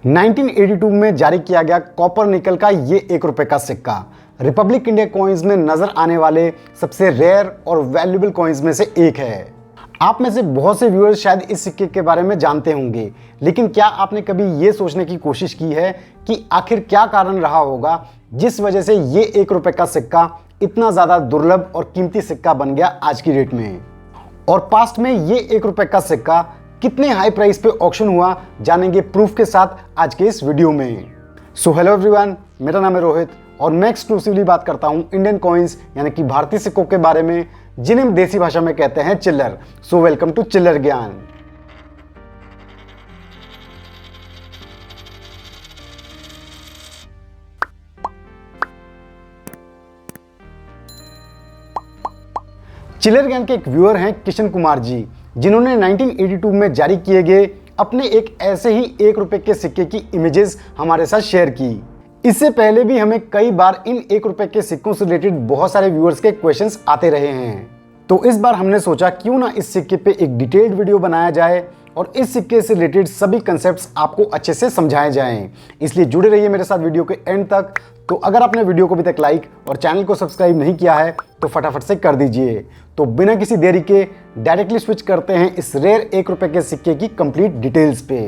1982 में जारी किया गया कॉपर निकल का ये 1 रुपए का सिक्का रिपब्लिक इंडिया कॉइन्स में नजर आने वाले सबसे रेयर और वैल्यूएबल कॉइन्स में से एक है। आप में से बहुत से व्यूअर्स शायद इस सिक्के के बारे में जानते होंगे, लेकिन क्या आपने कभी ये सोचने की कोशिश की है कि आखिर क्या कारण रहा होगा जिस वजह से ये 1 रुपए का सिक्का इतना ज्यादा दुर्लभ और कीमती सिक्का बन गया आज की डेट में। और पास्ट में ये 1 रुपए का सिक्का कितने हाई प्राइस पे ऑक्शन हुआ, जानेंगे प्रूफ के साथ आज के इस वीडियो में। सो हेलो एवरीवन, मेरा नाम है रोहित और मैं एक्सक्लूसिवली बात करता हूं इंडियन कॉइन्स यानी कि भारतीय सिक्कों के बारे में, जिन्हें हम देसी भाषा में कहते हैं चिल्लर। सो वेलकम टू चिल्लर ज्ञान। चिल्लर ज्ञान के एक व्यूअर हैं किशन कुमार जी, जिन्होंने 1982 में जारी किए गए अपने एक ऐसे ही 1 रुपए के सिक्के की इमेजेस हमारे साथ शेयर की। इससे पहले भी हमें कई बार इन 1 रुपए के सिक्कों से रिलेटेड बहुत सारे व्यूअर्स के क्वेश्चंस आते रहे हैं, तो इस बार हमने सोचा क्यों ना इस सिक्के पे एक डिटेल्ड वीडियो बनाया जाए और इस सिक्के से रिलेटेड सभी कंसेप्ट्स आपको अच्छे से समझाए जाएं। इसलिए जुड़े रहिए मेरे साथ वीडियो के एंड तक। तो अगर आपने वीडियो को अभी तक लाइक और चैनल को सब्सक्राइब नहीं किया है तो फटाफट से कर दीजिए। तो बिना किसी देरी के डायरेक्टली स्विच करते हैं इस रेयर 1 रुपए के सिक्के की कंप्लीट डिटेल्स पे।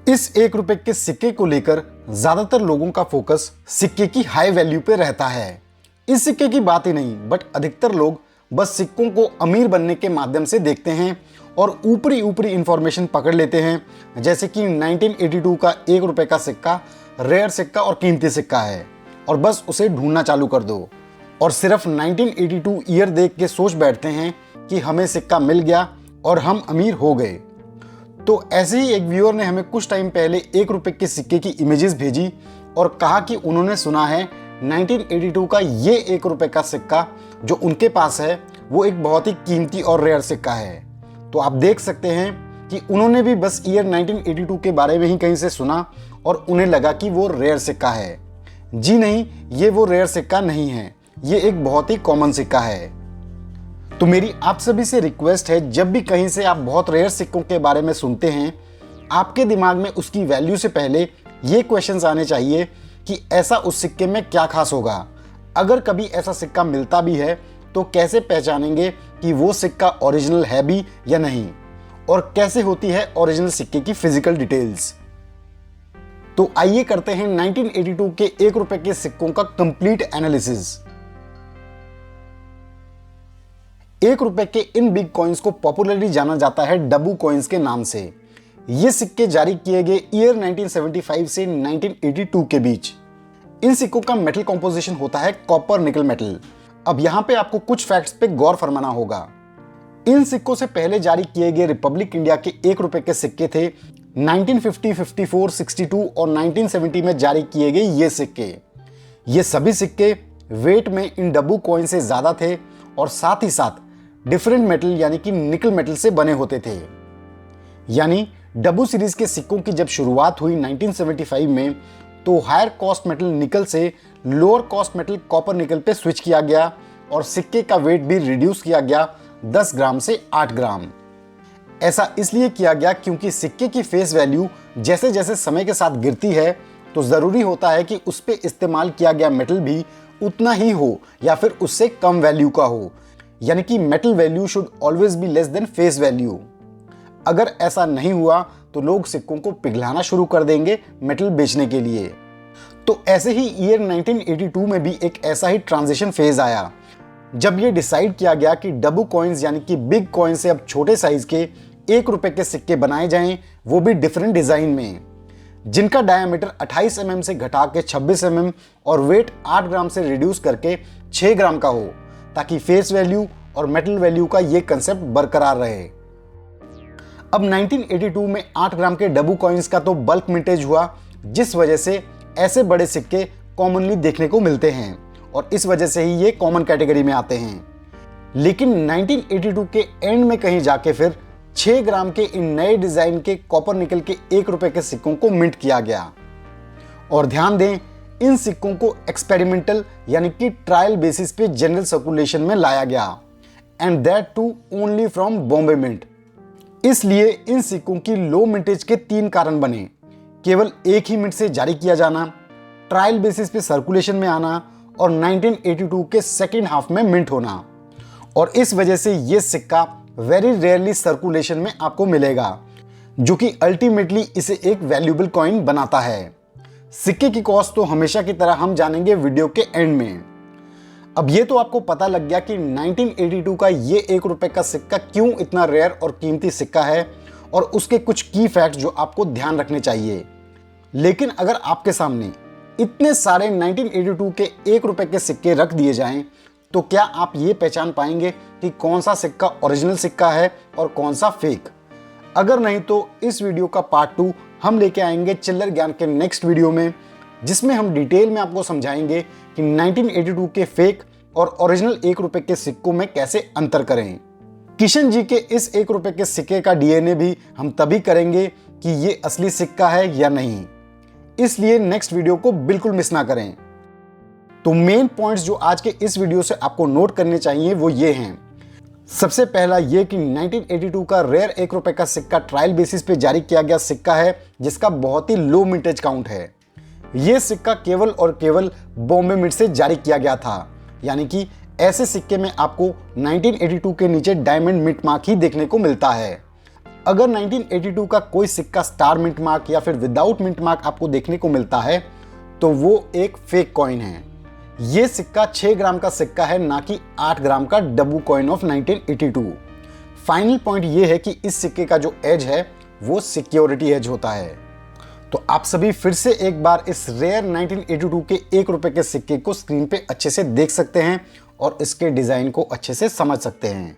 इस 1 रुपए के सिक्के को लेकर ज्यादातर लोगों का फोकस सिक्के की हाई वैल्यू पे रहता है। इस सिक्के की बात ही नहीं, बट अधिकतर लोग बस सिक्कों को अमीर बनने के माध्यम से देखते हैं और ऊपरी इंफॉर्मेशन पकड़ लेते हैं, जैसे कि 1982 का 1 रुपए का सिक्का रेयर सिक्का और कीमती सिक्का है और बस उसे ढूंढना चालू कर दो और सिर्फ 1982 ईयर देख के सोच बैठते हैं कि हमें सिक्का मिल गया और हम अमीर हो गए। तो ऐसे ही एक व्यूअर ने हमें कुछ टाइम पहले 1 रुपए के सिक्के की इमेजेस भेजी और कहा कि उन्होंने सुना है 1982 का ये 1 रुपए का सिक्का जो उनके पास है वो एक बहुत ही कीमती और रेयर सिक्का है। तो आप देख सकते हैं कि उन्होंने भी बस ईयर 1982 के बारे में ही कहीं से सुना और उन्हें लगा कि वो रेयर सिक्का है। जी नहीं, ये वो रेयर सिक्का नहीं है, ये एक बहुत ही कॉमन सिक्का है। तो मेरी आप सभी से रिक्वेस्ट है, जब भी कहीं से आप बहुत रेयर सिक्कों के बारे में सुनते हैं, आपके दिमाग में उसकी वैल्यू से पहले ये क्वेश्चंस आने चाहिए कि ऐसा उस सिक्के में क्या खास होगा। अगर कभी ऐसा सिक्का मिलता भी है तो कैसे पहचानेंगे कि वो सिक्का ओरिजिनल है भी या नहीं, और कैसे होती है ओरिजिनल सिक्के की फिजिकल डिटेल्स। तो आइए करते हैं 1982 के 1 रुपए के सिक्कों का कंप्लीट एनालिसिस। 1 रुपए के इन बिग कॉइन्स को पॉपुलरली जाना जाता है डब्बू कॉइन्स के नाम से। ये सिक्के जारी किए गए ईयर 1975 से 1982 के बीच। इन सिक्कों का मेटल कॉम्पोजिशन होता है कॉपर निकल मेटल। अब यहां पे आपको कुछ फैक्ट्स पे गौर फरमाना होगा। इन सिक्कों से पहले जारी किए गए रिपब्लिक इंडिया के 1 रुपए के सिक्के थे 1950, 54, 62 और 1970 में जारी किए गए ये सिक्के। ये सभी सिक्के वेट में इन डब्बू कॉइन से ज्यादा थे और साथ ही साथ डिफरेंट मेटल यानी कि निकल मेटल से बने होते थे। यानी डब्बू सीरीज के सिक्कों की जब शुरुआत हुई 1975 में, तो हायर कॉस्ट मेटल निकल से lower cost metal copper nickel पे स्विच किया गया और सिक्के का वेट भी रिड्यूस किया गया 10 ग्राम से 8 ग्राम। ऐसा इसलिए किया गया क्योंकि सिक्के की फेस वैल्यू जैसे जैसे समय के साथ गिरती है तो जरूरी होता है कि उस पे इस्तेमाल किया गया मेटल भी उतना ही हो या फिर उससे कम वैल्यू का हो, यानी कि metal value should always be less than face value. अगर ऐसा नहीं हुआ तो लोग सिक्कों को पिघलाना शुरू कर देंगे मेटल बेचने के लिए। तो ऐसे ही ईयर 1982 में भी एक ऐसा ही ट्रांजिशन फेज आया जब ये डिसाइड किया गया कि डब्बू कॉइन्स यानी कि बिग कॉइन से अब छोटे साइज के 1 रुपए के सिक्के बनाए जाएं, वो भी डिफरेंट डिजाइन में, जिनका डायमीटर 28 mm से घटा के 26 mm और वेट 8 ग्राम से रिड्यूस करके 6 ग्राम का हो, ताकि फेस वैल्यू और मेटल वैल्यू का ये कंसेप्ट बरकरार रहे। अब 1982 में 8 ग्राम के डब्बू कॉइन्स का तो बल्क मिंटेज हुआ, जिस वजह से ऐसे बड़े सिक्के कॉमनली देखने को मिलते हैं और इस वजह से ही ये कॉमन कैटेगरी में आते हैं। लेकिन 1982 के एंड में कहीं जाके फिर 6 ग्राम के इन नए डिजाइन के कॉपर निकल के 1 रुपए के सिक्कों को मिंट किया गया। और ध्यान दें, इन सिक्कों को एक्सपेरिमेंटल यानी कि ट्रायल बेसिस पे जनरल सर्कुलेशन में लाया गया, and that too only from Bombay mint. इसलिए इन सिक्कों की लो मिंटेज के 3 कारण बने। केवल एक ही मिनट से जारी किया जाना, ट्रायल बेसिस पे सर्कुलेशन में आना और 1982 के सेकेंड हाफ में मिंट होना। और इस वजह से ये सिक्का वेरी रेयरली सर्कुलेशन में आपको मिलेगा, जो कि अल्टीमेटली इसे एक वैल्यूएबल कॉइन बनाता है। सिक्के की कॉस्ट तो हमेशा की तरह हम जानेंगे वीडियो के एंड में। अब ये तो आपको पता लग गया कि 1982 का ये 1 रुपए का सिक्का क्यों इतना रेयर और कीमती सिक्का है और उसके कुछ की फैक्ट जो आपको ध्यान रखने चाहिए। लेकिन अगर आपके सामने इतने सारे 1982 के 1 रुपए के सिक्के रख दिए जाएं, तो क्या आप ये पहचान पाएंगे कि कौन सा सिक्का ओरिजिनल सिक्का है और कौन सा फेक? अगर नहीं तो इस वीडियो का पार्ट 2 हम लेके आएंगे चिल्लर ज्ञान के नेक्स्ट वीडियो में, जिसमें हम डिटेल में आपको समझाएंगे कि 1982 के फेक और ओरिजिनल 1 रुपए के सिक्कों में कैसे अंतर करें। किशन जी के इस 1 रुपए के सिक्के का डीएनए भी हम तभी करेंगे कि ये असली सिक्का है या नहीं, इसलिए नेक्स्ट वीडियो को बिल्कुल मिस ना करें। तो मेन पॉइंट्स जो आज के इस वीडियो से आपको नोट करने चाहिए वो ये हैं। सबसे पहला ये कि 1982 का रेयर 1 रुपए का सिक्का ट्रायल बेसिस पे जारी किया गया सिक्का है, जिसका बहुत ही लो मिंटेज काउंट है। ये सिक्का केवल और केवल बॉम्बे मिंट से जारी किया गया था, यानी कि ऐसे सिक्के में आपको 1982 के नीचे डायमंड मिंट मार्क ही देखने को मिलता है। अगर 1982 का कोई सिक्का स्टार मिंट मार्क या फिर विदाउट मिंट मार्क आपको देखने को मिलता है तो वो एक फेक कॉइन है। ये सिक्का 6 ग्राम का सिक्का है, ना कि 8 ग्राम का डब्बू कॉइन ऑफ 1982। फाइनल पॉइंट ये है कि इस सिक्के का जो एज है वो सिक्योरिटी एज होता है। तो आप सभी फिर से एक बार इस रेयर 1982 के 1 रुपए के सिक्के को स्क्रीन पे अच्छे से देख सकते हैं और इसके डिजाइन को अच्छे से समझ सकते हैं।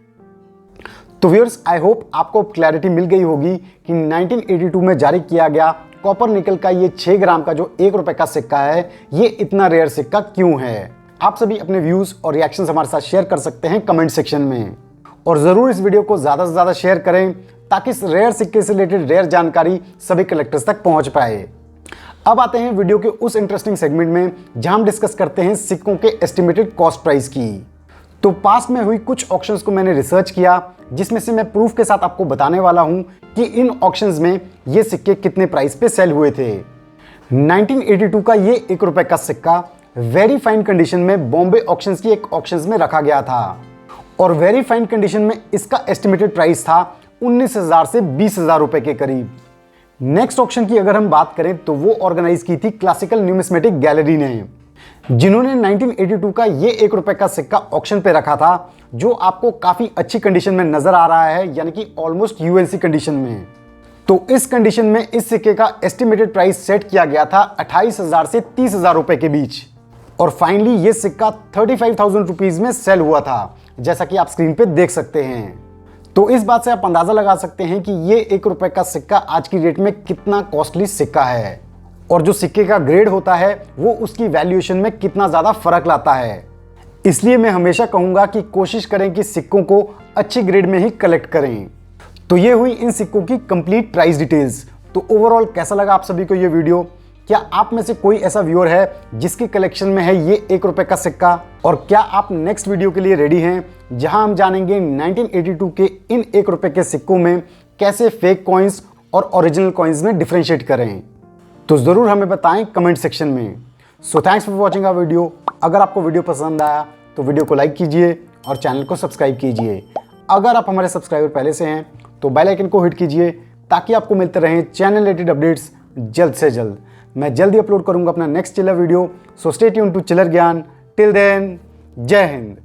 तो व्यूअर्स, आई होप आपको क्लैरिटी मिल गई होगी कि 1982 में जारी किया गया कॉपर निकल का ये 6 ग्राम का जो 1 रुपए का सिक्का है, ये इतना रेयर सिक्का क्यों है। आप सभी अपने व्यूज और रिएक्शंस हमारे साथ शेयर कर सकते हैं कमेंट सेक्शन में, और जरूर इस वीडियो को ज्यादा से ज्यादा शेयर करें ताकि इस रेयर सिक्के से रिलेटेड रेयर जानकारी सभी कलेक्टर्स तक पहुंच पाए। अब आते हैं वीडियो के उस इंटरेस्टिंग सेगमेंट में जहां हम डिस्कस करते हैं सिक्कों के एस्टिमेटेड कॉस्ट प्राइस की। तो पास्ट में हुई कुछ ऑक्शंस को मैंने रिसर्च किया, जिसमें से मैं प्रूफ के साथ आपको बताने वाला हूं कि इन ऑक्शंस में ये सिक्के कितने प्राइस पे सेल हुए थे। 1982 का ये 1 रुपए का सिक्का वेरी फाइन कंडीशन में बॉम्बे ऑक्शंस की एक ऑक्शंस में रखा गया था, और वेरी फाइन कंडीशन में इसका एस्टिमेटेड प्राइस था 19,000 से 20,000 रुपए के करीब। नेक्स्ट ऑक्शन की अगर हम बात करें तो वो ऑर्गेनाइज की थी क्लासिकल न्यूमिस्मेटिक गैलरी ने, जिन्होंने 1982 का ये 1 रुपए का सिक्का ऑक्शन पे रखा था, जो आपको काफी अच्छी कंडीशन में नजर आ रहा है, यानी कि ऑलमोस्ट यूएनसी कंडीशन में। तो इस कंडीशन में इस सिक्के का एस्टिमेटेड प्राइस सेट किया गया था 28,000 से 30,000 रुपए के बीच, और फाइनली ये सिक्का 35,000 रुपीज में सेल हुआ था, जैसा कि आप स्क्रीन पे देख सकते हैं। तो इस बात से आप अंदाजा लगा सकते हैं कि ये 1 रुपए का सिक्का आज की डेट में कितना कॉस्टली सिक्का है, और जो सिक्के का ग्रेड होता है वो उसकी वैल्यूएशन में कितना ज्यादा फर्क लाता है। इसलिए मैं हमेशा कहूंगा कि कोशिश करें कि सिक्कों को अच्छी ग्रेड में ही कलेक्ट करें। तो ये हुई इन सिक्कों की कंप्लीट प्राइस डिटेल्स। तो ओवरऑल कैसा लगा आप सभी को ये वीडियो? क्या आप में से कोई ऐसा व्यूअर है जिसकी कलेक्शन में है ये 1 रुपए का सिक्का? और क्या आप नेक्स्ट वीडियो के लिए रेडी हैं, जहां हम जानेंगे 1982 के इन 1 रुपए के सिक्कों में कैसे फेक कॉइन्स और ओरिजिनल कॉइन्स में डिफरेंशिएट करें? तो जरूर हमें बताएं कमेंट सेक्शन में। So thanks for watching our video. अगर आपको वीडियो पसंद आया तो वीडियो को लाइक कीजिए और चैनल को सब्सक्राइब कीजिए। अगर आप हमारे सब्सक्राइबर पहले से हैं तो बेल आइकन को हिट कीजिए, ताकि आपको मिलते रहें चैनल रिलेटेड अपडेट्स जल्द से जल्द। मैं जल्दी अपलोड करूंगा अपना next chiller video. So stay tuned to chiller Gyan. Till then, जय हिंद।